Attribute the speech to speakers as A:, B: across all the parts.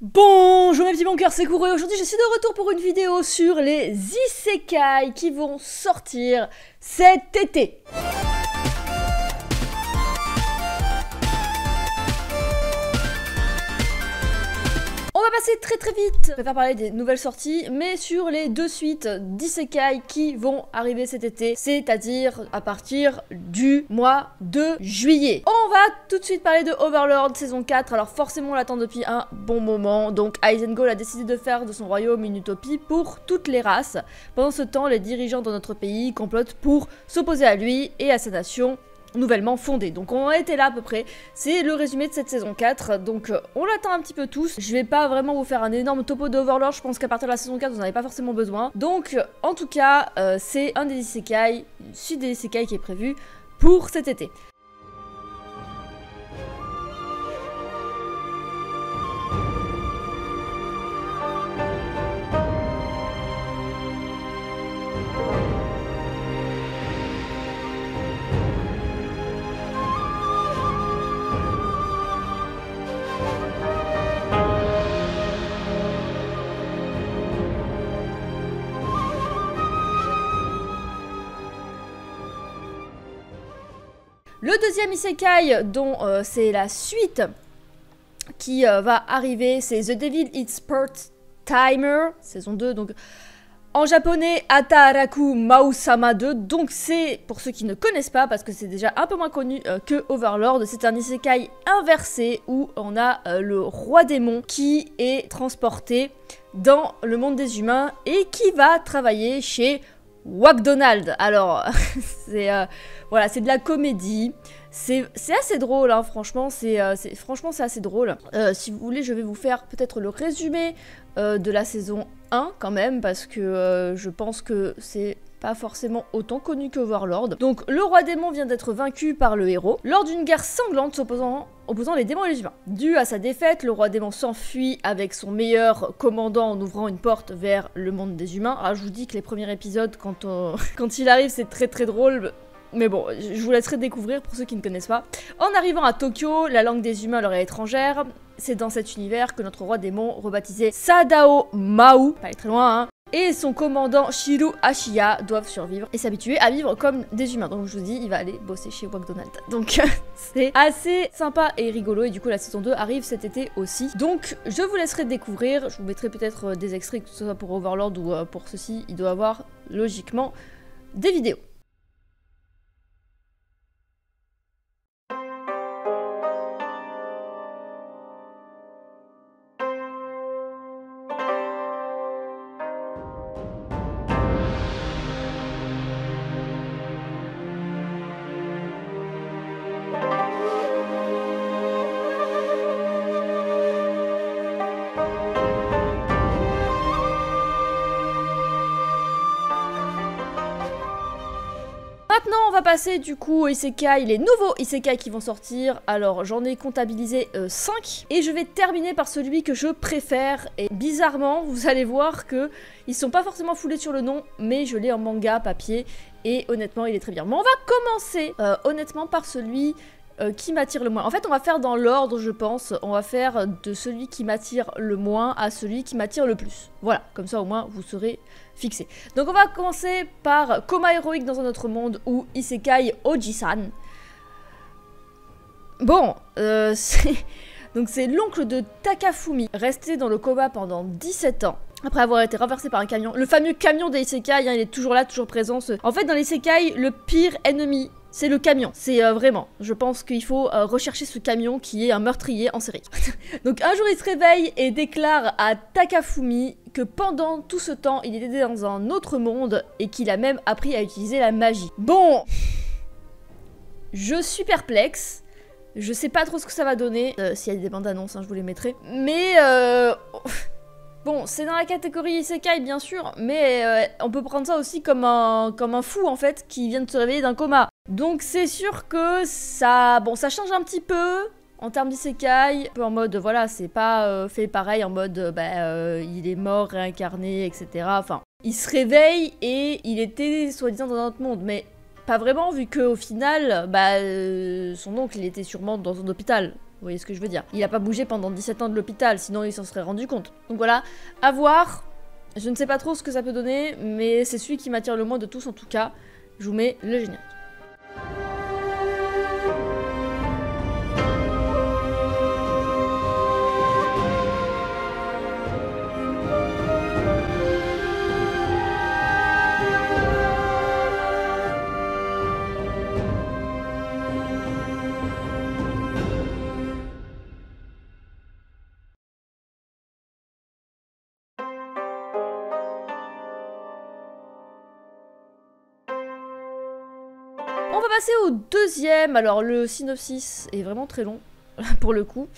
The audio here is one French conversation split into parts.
A: Bonjour mes petits bon cœur, c'est Kuro et aujourd'hui je suis de retour pour une vidéo sur les isekai qui vont sortir cet été. On va passer très vite, je préfère parler des nouvelles sorties, mais sur les deux suites d'isekai qui vont arriver cet été, c'est-à-dire à partir du mois de juillet. On va tout de suite parler de Overlord saison 4, alors forcément on l'attend depuis un bon moment, donc Isengol a décidé de faire de son royaume une utopie pour toutes les races. Pendant ce temps, les dirigeants de notre pays complotent pour s'opposer à lui et à sa nation nouvellement fondée. Donc on était là à peu près, c'est le résumé de cette saison 4, donc on l'attend un petit peu tous. Je vais pas vraiment vous faire un énorme topo d'Overlord, je pense qu'à partir de la saison 4 vous n'en avez pas forcément besoin. Donc en tout cas, c'est un des isekai, une suite des isekai qui est prévue pour cet été. Le deuxième isekai dont c'est la suite qui va arriver, c'est The Devil Eats Part-Timer, saison 2, donc en japonais Ataraku Maou-sama 2, donc c'est, pour ceux qui ne connaissent pas, parce que c'est déjà un peu moins connu que Overlord, c'est un isekai inversé où on a le roi démon qui est transporté dans le monde des humains et qui va travailler chez McDonald's. Alors, c'est voilà, c'est de la comédie, c'est assez drôle, hein, franchement, c'est assez drôle. Si vous voulez, je vais vous faire peut-être le résumé de la saison 1 quand même, parce que je pense que c'est pas forcément autant connu que Overlord. Donc le roi démon vient d'être vaincu par le héros lors d'une guerre sanglante opposant les démons et les humains. Dû à sa défaite, le roi démon s'enfuit avec son meilleur commandant en ouvrant une porte vers le monde des humains. Alors je vous dis que les premiers épisodes, quand il arrive, c'est très drôle. Mais bon, je vous laisserai découvrir pour ceux qui ne connaissent pas. En arrivant à Tokyo, la langue des humains leur est étrangère. C'est dans cet univers que notre roi démon, rebaptisé Sadao Maou, pas aller très loin, hein, et son commandant Shiru Ashiya doivent survivre et s'habituer à vivre comme des humains. Donc je vous dis, il va aller bosser chez McDonald's. Donc c'est assez sympa et rigolo, et du coup la saison 2 arrive cet été aussi. Donc je vous laisserai découvrir, je vous mettrai peut-être des extraits, que ce soit pour Overlord ou pour ceci, il doit avoir logiquement des vidéos. Maintenant, on va passer du coup aux isekai, les nouveaux isekai qui vont sortir. Alors, j'en ai comptabilisé 5. Et je vais terminer par celui que je préfère. Et bizarrement, vous allez voir que ils sont pas forcément foulés sur le nom, mais je l'ai en manga, papier. Et honnêtement, il est très bien. Mais on va commencer honnêtement par celui qui m'attire le moins. En fait, on va faire dans l'ordre, je pense. On va faire de celui qui m'attire le moins à celui qui m'attire le plus. Voilà, comme ça au moins vous serez fixé. Donc on va commencer par Coma héroïque dans un autre monde ou Isekai Oji-san. Bon, donc c'est l'oncle de Takafumi, resté dans le coma pendant 17 ans. Après avoir été renversé par un camion. Le fameux camion des isekai, hein, il est toujours là, toujours présent. En fait, dans les isekai, le pire ennemi, c'est le camion. C'est vraiment, je pense qu'il faut rechercher ce camion qui est un meurtrier en série. Donc un jour il se réveille et déclare à Takafumi que pendant tout ce temps il était dans un autre monde et qu'il a même appris à utiliser la magie. Bon, je suis perplexe. Je sais pas trop ce que ça va donner. S'il y a des bandes annonces, hein, je vous les mettrai. Mais bon, c'est dans la catégorie isekai bien sûr, mais on peut prendre ça aussi comme un fou en fait qui vient de se réveiller d'un coma. Donc c'est sûr que ça change un petit peu en termes d'isekai, un peu en mode voilà, c'est pas fait pareil en mode il est mort, réincarné, etc. Enfin, il se réveille et il était soi-disant dans un autre monde, mais pas vraiment vu qu'au final, son oncle il était sûrement dans un hôpital. voyez ce que je veux dire. Il a pas bougé pendant 17 ans de l'hôpital, sinon il s'en serait rendu compte. Donc voilà, à voir. Je ne sais pas trop ce que ça peut donner, mais c'est celui qui m'attire le moins de tous en tout cas. Je vous mets le générique. On va passer au deuxième. Alors le synopsis est vraiment très long pour le coup.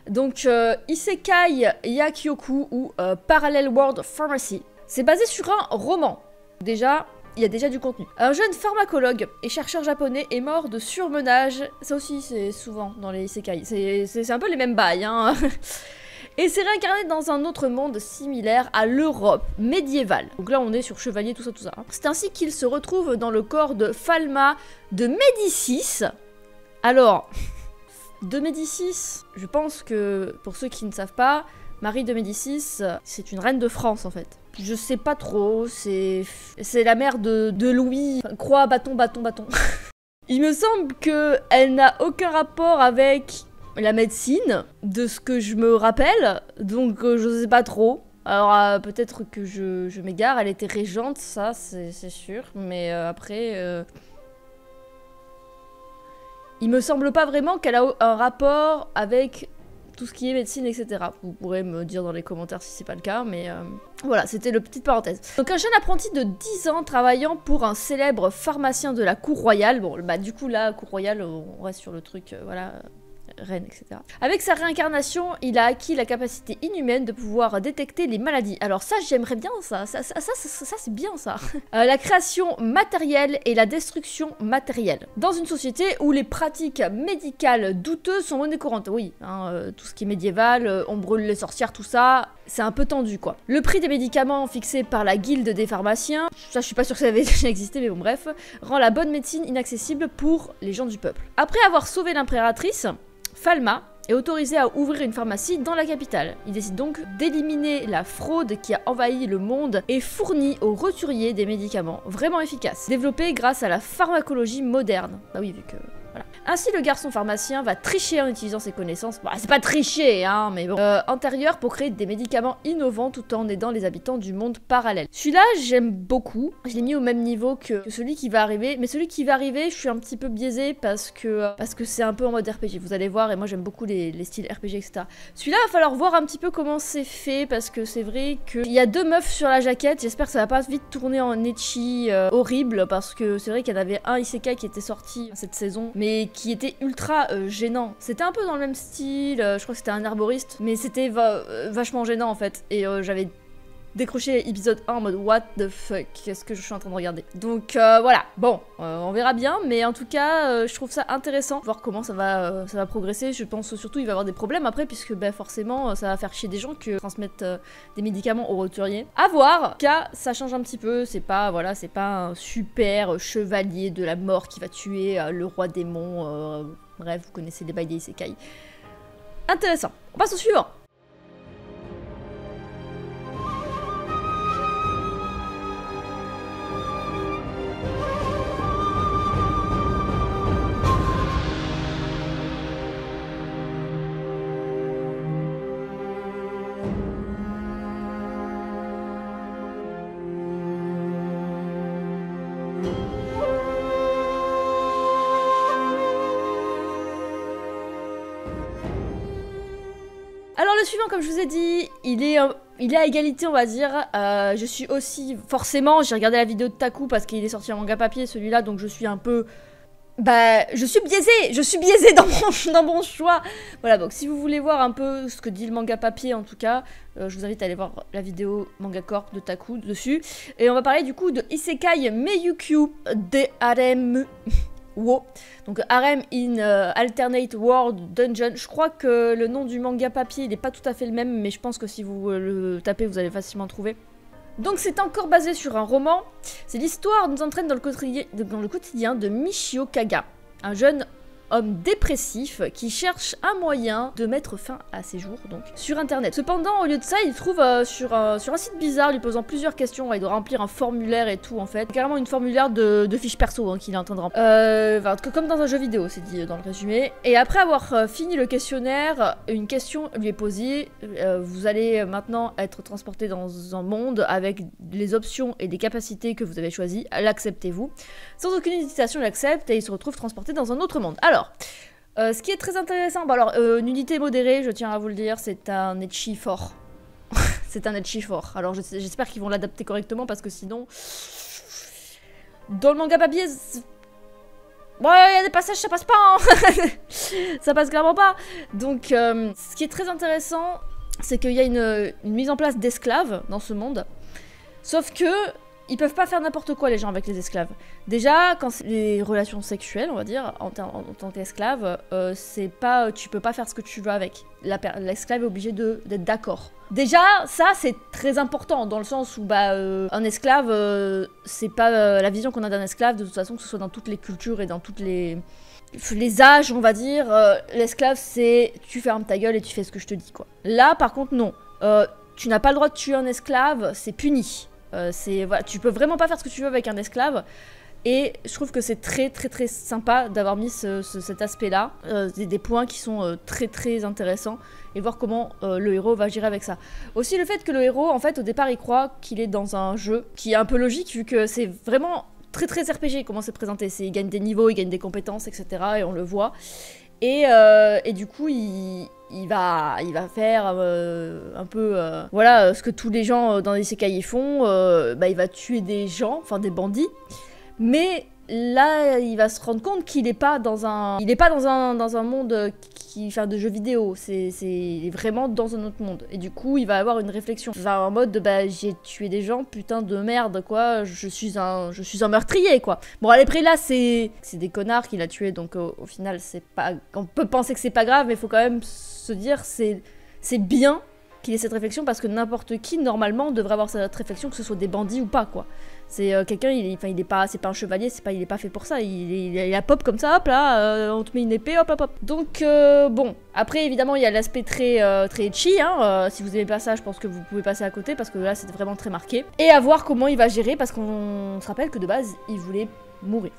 A: Donc Isekai Yakyoku ou Parallel World Pharmacy. C'est basé sur un roman. Déjà, il y a déjà du contenu. Un jeune pharmacologue et chercheur japonais est mort de surmenage. Ça aussi c'est souvent dans les Isekai. C'est un peu les mêmes bails hein. Et s'est réincarné dans un autre monde similaire à l'Europe médiévale. Donc là on est sur chevalier, tout ça, tout ça. C'est ainsi qu'il se retrouve dans le corps de Falma de Médicis. Alors, de Médicis, je pense que pour ceux qui ne savent pas, Marie de Médicis, c'est une reine de France en fait. Je sais pas trop, c'est la mère de Louis. Enfin, croix, bâton, bâton, bâton. Il me semble qu'elle n'a aucun rapport avec la médecine, de ce que je me rappelle, donc je sais pas trop. Alors peut-être que je m'égare, elle était régente, ça c'est sûr, mais après... Il me semble pas vraiment qu'elle a un rapport avec tout ce qui est médecine, etc. Vous pourrez me dire dans les commentaires si c'est pas le cas, mais voilà, c'était le petite parenthèse. Donc un jeune apprenti de 10 ans travaillant pour un célèbre pharmacien de la cour royale, bon bah du coup là, cour royale, on reste sur le truc, voilà... reine, etc. Avec sa réincarnation, il a acquis la capacité inhumaine de pouvoir détecter les maladies. Alors ça, j'aimerais bien ça. Ça c'est bien ça. La création matérielle et la destruction matérielle. Dans une société où les pratiques médicales douteuses sont monnaie courante. Oui, hein, tout ce qui est médiéval, on brûle les sorcières, tout ça, c'est un peu tendu quoi. Le prix des médicaments fixé par la guilde des pharmaciens, ça je suis pas sûre que ça avait déjà existé, mais bon bref, rend la bonne médecine inaccessible pour les gens du peuple. Après avoir sauvé l'impératrice, Falma est autorisé à ouvrir une pharmacie dans la capitale. Il décide donc d'éliminer la fraude qui a envahi le monde et fournit aux roturiers des médicaments vraiment efficaces, développés grâce à la pharmacologie moderne. Bah oui, vu que... voilà. Ainsi, le garçon pharmacien va tricher en utilisant ses connaissances, bon, c'est pas tricher, hein, mais bon, antérieures pour créer des médicaments innovants tout en aidant les habitants du monde parallèle. Celui-là, j'aime beaucoup. Je l'ai mis au même niveau que celui qui va arriver, mais celui qui va arriver, je suis un petit peu biaisée parce que c'est un peu en mode RPG. Vous allez voir, et moi j'aime beaucoup les styles RPG, etc. Celui-là, il va falloir voir un petit peu comment c'est fait parce que c'est vrai qu'il y a deux meufs sur la jaquette. J'espère que ça va pas vite tourner en ecchi horrible parce que c'est vrai qu'il y en avait un Isekai qui était sorti cette saison, mais qui était ultra gênant. C'était un peu dans le même style, je crois que c'était un herboriste, mais c'était vachement gênant en fait. Et j'avais décroché l'épisode 1 en mode what the fuck, qu'est-ce que je suis en train de regarder. Donc voilà, bon, on verra bien, mais en tout cas, je trouve ça intéressant, voir comment ça va progresser. Je pense surtout il va y avoir des problèmes après, puisque bah, forcément, ça va faire chier des gens qui transmettent des médicaments aux roturiers. À voir, en tout cas, ça change un petit peu, c'est pas, voilà, c'est pas un super chevalier de la mort qui va tuer le roi démon, bref, vous connaissez les bails des isekai. Intéressant. On passe au suivant. Alors le suivant, comme je vous ai dit, il est à égalité, on va dire. Je suis aussi, forcément, j'ai regardé la vidéo de Taku parce qu'il est sorti en manga papier celui-là, donc je suis un peu... Bah, je suis biaisée dans mon choix. Voilà, donc si vous voulez voir un peu ce que dit le manga papier, en tout cas, je vous invite à aller voir la vidéo Manga Corp de Taku dessus. Et on va parler du coup de Isekai Meiyukyu de Harem... Wow. Donc Harem in Alternate World Dungeon. Je crois que le nom du manga papier il n'est pas tout à fait le même, mais je pense que si vous le tapez vous allez facilement trouver. Donc c'est encore basé sur un roman. C'est l'histoire nous entraîne dans le quotidien de Michio Kaga, un jeune homme dépressif qui cherche un moyen de mettre fin à ses jours, donc, sur internet. Cependant, au lieu de ça, il trouve sur un site bizarre, lui posant plusieurs questions, il doit remplir un formulaire et tout, en fait. Carrément une formulaire de fiche perso, hein, qu'il est en train de remplir. Enfin, comme dans un jeu vidéo, c'est dit dans le résumé. Et après avoir fini le questionnaire, une question lui est posée. Vous allez maintenant être transporté dans un monde avec les options et les capacités que vous avez choisies. L'acceptez-vous? Sans aucune hésitation, il accepte et il se retrouve transporté dans un autre monde. Alors, ce qui est très intéressant, bon alors, une unité modérée, je tiens à vous le dire, c'est un ecchi fort. C'est un ecchi fort. Alors j'espère qu'ils vont l'adapter correctement parce que sinon... Dans le manga papier... Ouais, il y a des passages, ça passe pas, hein. Ça passe clairement pas. Donc, ce qui est très intéressant, c'est qu'il y a une mise en place d'esclaves dans ce monde. Sauf que... Ils peuvent pas faire n'importe quoi les gens avec les esclaves. Déjà, quand c'est les relations sexuelles, on va dire, en tant qu'esclave, c'est pas, tu peux pas faire ce que tu veux avec. L'esclave est obligé d'être d'accord. Déjà, ça c'est très important dans le sens où un esclave, c'est pas la vision qu'on a d'un esclave de toute façon, que ce soit dans toutes les cultures et dans toutes les âges, on va dire. L'esclave c'est tu fermes ta gueule et tu fais ce que je te dis quoi. Là par contre non, tu n'as pas le droit de tuer un esclave, c'est puni. Voilà, tu peux vraiment pas faire ce que tu veux avec un esclave. Et je trouve que c'est très sympa d'avoir mis cet aspect-là. Des points qui sont très intéressants. Et voir comment le héros va gérer avec ça. Aussi le fait que le héros, en fait, au départ, il croit qu'il est dans un jeu qui est un peu logique, vu que c'est vraiment très RPG comment c'est présenté. Il gagne des niveaux, il gagne des compétences, etc. Et on le voit. Et du coup, il va faire un peu voilà ce que tous les gens dans les isekai font. Il va tuer des gens, enfin des bandits. Mais là, il va se rendre compte qu'il n'est pas dans un monde de jeux vidéo. Il est vraiment dans un autre monde. Et du coup, il va avoir une réflexion. Il va en mode j'ai tué des gens, putain de merde quoi. Je suis un meurtrier quoi. Bon, après là, c'est des connards qu'il a tués. Donc au final, c'est pas. On peut penser que c'est pas grave, mais il faut quand même se dire c'est bien qu'il ait cette réflexion parce que n'importe qui normalement devrait avoir cette réflexion, que ce soit des bandits ou pas quoi. C'est quelqu'un, c'est pas un chevalier, il est pas fait pour ça, il a pop comme ça, hop là, on te met une épée, hop. Donc bon, après évidemment il y a l'aspect très ecchi, hein, si vous aimez pas ça, je pense que vous pouvez passer à côté parce que là c'est vraiment très marqué. Et à voir comment il va gérer parce qu'on se rappelle que de base il voulait mourir.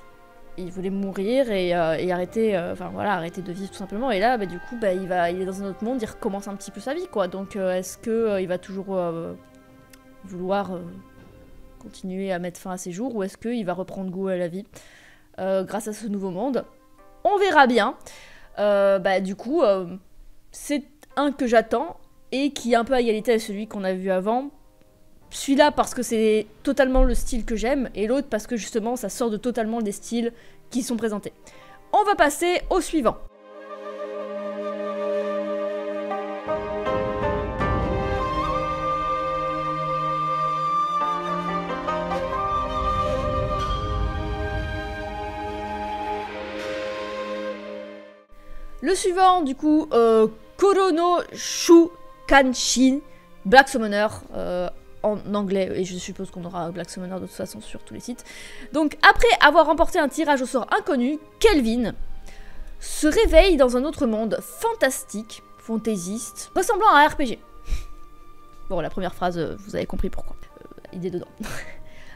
A: Il voulait mourir et arrêter, arrêter de vivre tout simplement. Et là, du coup, il est dans un autre monde, il recommence un petit peu sa vie, quoi. Donc, est-ce que il va toujours vouloir continuer à mettre fin à ses jours, ou est-ce qu'il va reprendre goût à la vie grâce à ce nouveau monde? On verra bien. Du coup, c'est un que j'attends et qui est un peu à égalité à celui qu'on a vu avant. Celui-là parce que c'est totalement le style que j'aime, et l'autre parce que justement ça sort de totalement des styles qui sont présentés. On va passer au suivant. Le suivant, du coup, Korono Shukanshin, Black Summoner, en anglais, et je suppose qu'on aura Black Summoner de toute façon sur tous les sites. Donc après avoir remporté un tirage au sort inconnu, Kelvin se réveille dans un autre monde fantastique, fantaisiste, ressemblant à un RPG. Bon, la première phrase, vous avez compris pourquoi. Idée dedans.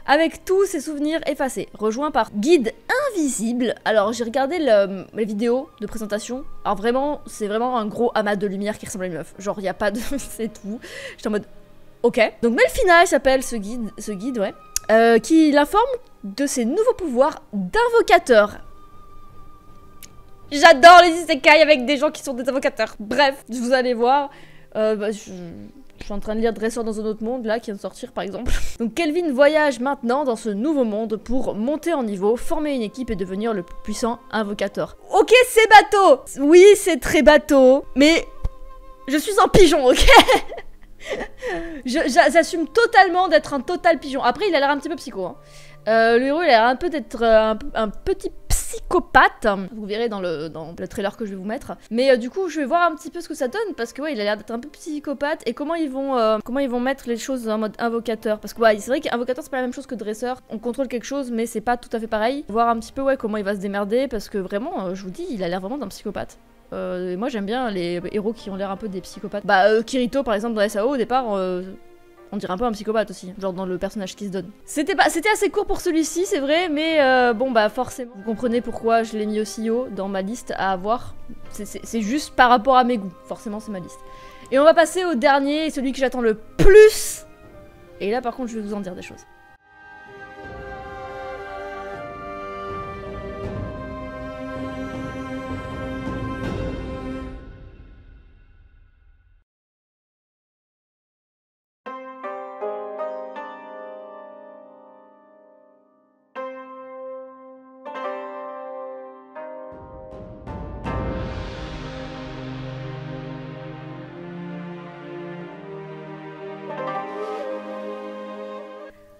A: Avec tous ses souvenirs effacés, rejoint par Guide Invisible. Alors j'ai regardé les vidéos de présentation. Alors vraiment, c'est vraiment un gros amas de lumière qui ressemble à une meuf. Genre il n'y a pas de... c'est tout. J'étais en mode... Ok. Donc Melfina, il s'appelle ce guide, ouais. Qui l'informe de ses nouveaux pouvoirs d'invocateur. J'adore les isekai avec des gens qui sont des invocateurs. Bref, vous allez voir. Je suis en train de lire Dresseur dans un autre monde, là, qui vient de sortir, par exemple. Donc Kelvin voyage maintenant dans ce nouveau monde pour monter en niveau, former une équipe et devenir le plus puissant invocateur. Ok, c'est bateau. Oui, c'est très bateau, mais je suis un pigeon, ok. J'assume totalement d'être un total pigeon. Après, il a l'air un petit peu psycho, hein. Le héros, il a l'air un peu d'être un petit psychopathe. Vous verrez dans le trailer que je vais vous mettre. Mais du coup, je vais voir un petit peu ce que ça donne parce que ouais, il a l'air d'être un peu psychopathe et comment ils vont mettre les choses en mode invocateur. Parce que ouais, c'est vrai qu'invocateur c'est pas la même chose que dresseur. On contrôle quelque chose, mais c'est pas tout à fait pareil. Voir un petit peu ouais comment il va se démerder parce que vraiment, je vous dis, il a l'air vraiment d'un psychopathe. Et moi j'aime bien les héros qui ont l'air un peu des psychopathes. Bah Kirito par exemple dans SAO au départ. On dirait un peu un psychopathe aussi, genre dans le personnage qui se donne. C'était assez court pour celui-ci, c'est vrai, mais bon bah forcément, vous comprenez pourquoi je l'ai mis aussi haut dans ma liste à avoir. C'est juste par rapport à mes goûts, forcément c'est ma liste. Et on va passer au dernier, celui que j'attends le plus. Et là par contre je vais vous en dire des choses.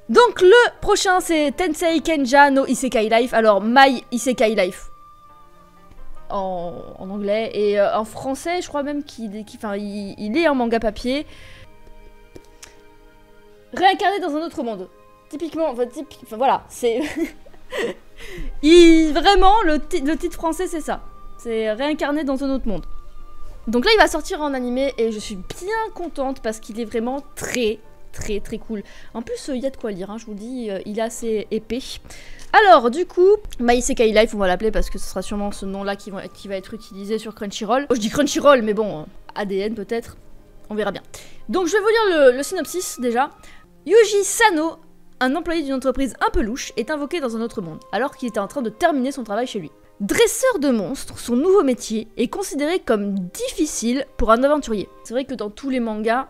A: Donc le prochain c'est Tensei Kenja no Isekai Life, alors My Isekai Life en anglais et en français je crois même qu'il est en manga papier. Réincarné dans un autre monde. Typiquement, voilà, c'est... Vraiment, le titre français c'est ça. C'est réincarné dans un autre monde. Donc là il va sortir en animé et je suis bien contente parce qu'il est vraiment très cool. En plus, il y a de quoi lire, hein, je vous le dis, il est assez épais. Alors, du coup, My Isekai Life, on va l'appeler parce que ce sera sûrement ce nom-là qui va être utilisé sur Crunchyroll. Oh, je dis Crunchyroll, mais bon, ADN peut-être, on verra bien. Donc, je vais vous lire le synopsis déjà. Yuji Sano, un employé d'une entreprise un peu louche, est invoqué dans un autre monde, alors qu'il était en train de terminer son travail chez lui. Dresseur de monstres, son nouveau métier est considéré comme difficile pour un aventurier. C'est vrai que dans tous les mangas,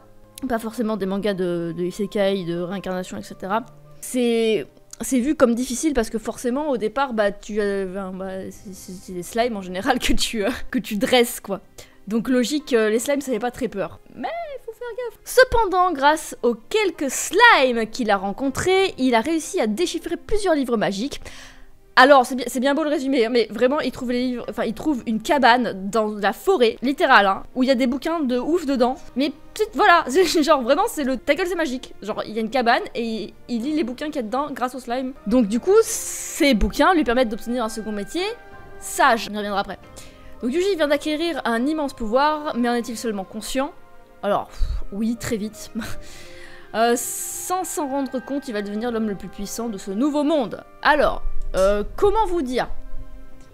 A: pas forcément des mangas de isekai, de réincarnation, etc. C'est vu comme difficile parce que forcément au départ c'est des slimes en général que tu dresses quoi. Donc logique, les slimes ça fait pas très peur. Mais il faut faire gaffe. Cependant, grâce aux quelques slimes qu'il a rencontrés, il a réussi à déchiffrer plusieurs livres magiques. Alors, c'est bien beau le résumé, mais vraiment, il trouve une cabane dans la forêt, littérale, hein, où il y a des bouquins de ouf dedans. Mais voilà, genre vraiment, ta gueule, c'est magique. Genre, il y a une cabane et il lit les bouquins qu'il y a dedans grâce au slime. Donc du coup, ces bouquins lui permettent d'obtenir un second métier, sage. On y reviendra après. Donc Yuji vient d'acquérir un immense pouvoir, mais en est-il seulement conscient? Alors, oui, très vite. Sans s'en rendre compte, il va devenir l'homme le plus puissant de ce nouveau monde. Alors... comment vous dire?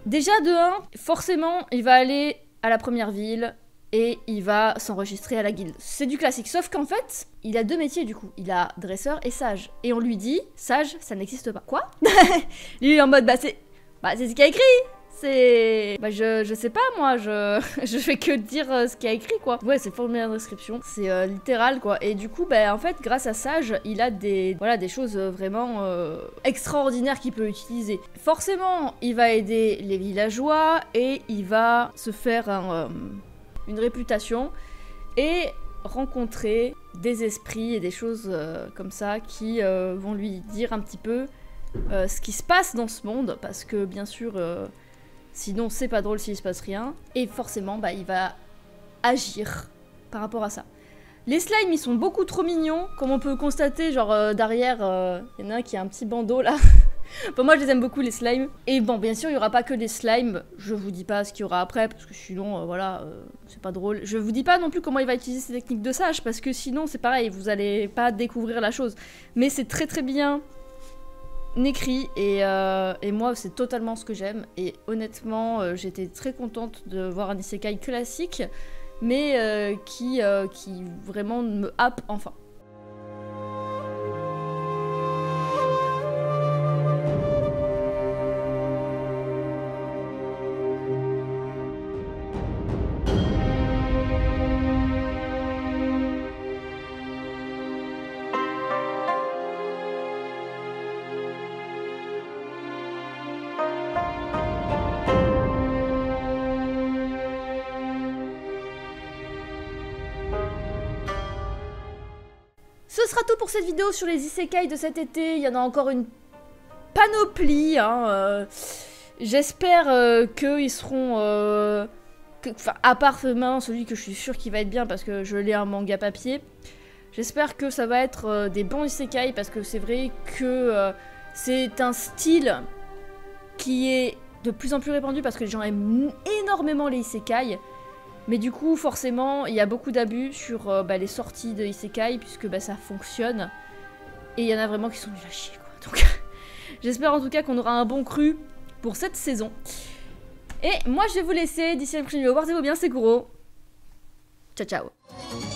A: Déjà de 1, forcément il va aller à la première ville et il va s'enregistrer à la guilde. C'est du classique, sauf qu'en fait, il a 2 métiers du coup. Il a dresseur et sage. Et on lui dit, sage, ça n'existe pas. Quoi? Lui il est en mode, c'est ce qu'il y a écrit. C'est... je sais pas moi, je fais que dire ce qu'il y a écrit quoi. Ouais, c'est formulaire de description, c'est littéral quoi. Et du coup, en fait, grâce à Sage, il a des choses vraiment extraordinaires qu'il peut utiliser. Forcément, il va aider les villageois et il va se faire une réputation et rencontrer des esprits et des choses comme ça qui vont lui dire un petit peu ce qui se passe dans ce monde parce que bien sûr... sinon, c'est pas drôle s'il se passe rien. Et forcément, il va agir par rapport à ça. Les slimes, ils sont beaucoup trop mignons. Comme on peut constater, genre, derrière, il y en a un qui a un petit bandeau, là. Enfin, moi, je les aime beaucoup, les slimes. Et bon, bien sûr, il y aura pas que les slimes. Je vous dis pas ce qu'il y aura après, parce que sinon, c'est pas drôle. Je vous dis pas non plus comment il va utiliser ses techniques de sage, parce que sinon, c'est pareil, vous allez pas découvrir la chose. Mais c'est très bien écrit et moi c'est totalement ce que j'aime et honnêtement j'étais très contente de voir un isekai classique mais qui vraiment me happe enfin. Ce sera tout pour cette vidéo sur les isekai de cet été. Il y en a encore une panoplie. Hein, J'espère qu'ils seront... à part maintenant, celui que je suis sûre qu'il va être bien parce que je lis un manga papier. J'espère que ça va être des bons isekai parce que c'est vrai que c'est un style qui est de plus en plus répandu parce que les gens aiment énormément les isekai. Mais du coup, forcément, il y a beaucoup d'abus sur les sorties de isekai puisque ça fonctionne. Et il y en a vraiment qui sont nuls à chier, quoi. Donc, j'espère en tout cas qu'on aura un bon cru pour cette saison. Et moi, je vais vous laisser. D'ici la prochaine vidéo, portez-vous bien, c'est Kuro. Ciao, ciao.